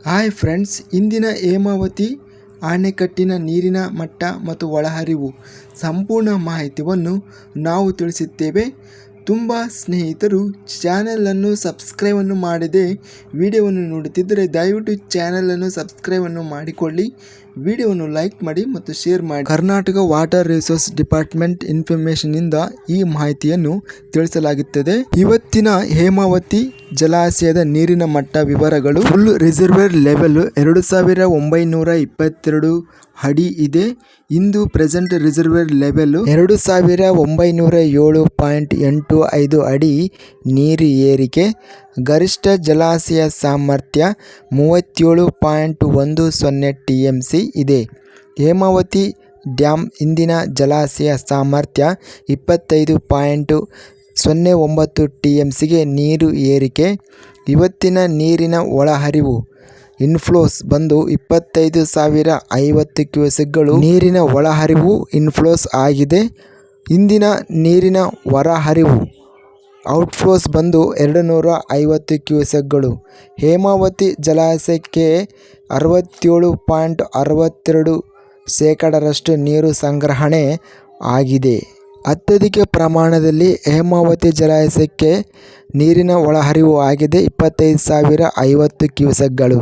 Hi friends, ಇಂದಿನ ಹೇಮಾವತಿ ಅಣೆಕಟ್ಟಿನ ನೀರಿನ ಮಟ್ಟ ಮತ್ತು ಒಳಹರಿವು ಸಂಪೂರ್ಣ ಮಾಹಿತಿಯನ್ನು ನಾವು ತಿಳಿಸುತ್ತೇವೆ. ತುಂಬ ಸ್ನೇಹಿತರು ಚಾನಲನ್ನು ಸಬ್ಸ್ಕ್ರೈಬನ್ನು ಮಾಡದೆ ವಿಡಿಯೋವನ್ನು ನೋಡುತ್ತಿದ್ದರೆ ದಯವಿಟ್ಟು ಚಾನಲನ್ನು ಸಬ್ಸ್ಕ್ರೈಬನ್ನು ಮಾಡಿಕೊಳ್ಳಿ, ವಿಡಿಯೋವನ್ನು ಲೈಕ್ ಮಾಡಿ ಮತ್ತು ಶೇರ್ ಮಾಡಿ. ಕರ್ನಾಟಕ ವಾಟರ್ ರಿಸೋರ್ಸ್ ಡಿಪಾರ್ಟ್ಮೆಂಟ್ ಇನ್ಫಾರ್ಮೇಷನ್ನಿಂದ ಈ ಮಾಹಿತಿಯನ್ನು ತಿಳಿಸಲಾಗುತ್ತದೆ. ಇವತ್ತಿನ ಹೇಮಾವತಿ ಜಲಾಶಯದ ನೀರಿನ ಮಟ್ಟ ವಿವರಗಳು. ಫುಲ್ ರಿಸರ್ವೇರ್ ಲೆವೆಲ್ 2922 ಅಡಿ ಇದೆ. ಇಂದು ಪ್ರೆಸೆಂಟ್ ರಿಸರ್ವೇರ್ ಲೆವೆಲ್ 2907.85 ಅಡಿ. ನೀರು ಏರಿಕೆ. ಗರಿಷ್ಠ ಜಲಾಶಯ ಸಾಮರ್ಥ್ಯ 37.10 TMC ಇದೆ. ಹೇಮಾವತಿ ಡ್ಯಾಮ್ ಇಂದಿನ ಜಲಾಶಯ ಸಾಮರ್ಥ್ಯ 25.09 TMCಗೆ ನೀರು ಏರಿಕೆ. ಇವತ್ತಿನ ನೀರಿನ ಒಳಹರಿವು ಇನ್ಫ್ಲೋಸ್ ಬಂದು 25,050 ಕ್ಯೂಸೆಕ್ಗಳು ನೀರಿನ ಒಳಹರಿವು ಇನ್ಫ್ಲೋಸ್ ಆಗಿದೆ. ಇಂದಿನ ನೀರಿನ ಹೊರಹರಿವು ಔಟ್ಫ್ಲೋಸ್ ಬಂದು 250 ಕ್ಯೂಸೆಕ್ಗಳು. ಹೇಮಾವತಿ ಜಲಾಶಯಕ್ಕೆ 67.62% ನೀರು ಸಂಗ್ರಹಣೆ ಆಗಿದೆ. ಅತ್ಯಧಿಕ ಪ್ರಮಾಣದಲ್ಲಿ ಹೇಮಾವತಿ ಜಲಾಶಯಕ್ಕೆ ನೀರಿನ ಒಳಹರಿವು ಆಗಿದೆ 25,050 ಕ್ಯೂಸೆಕ್ಗಳು.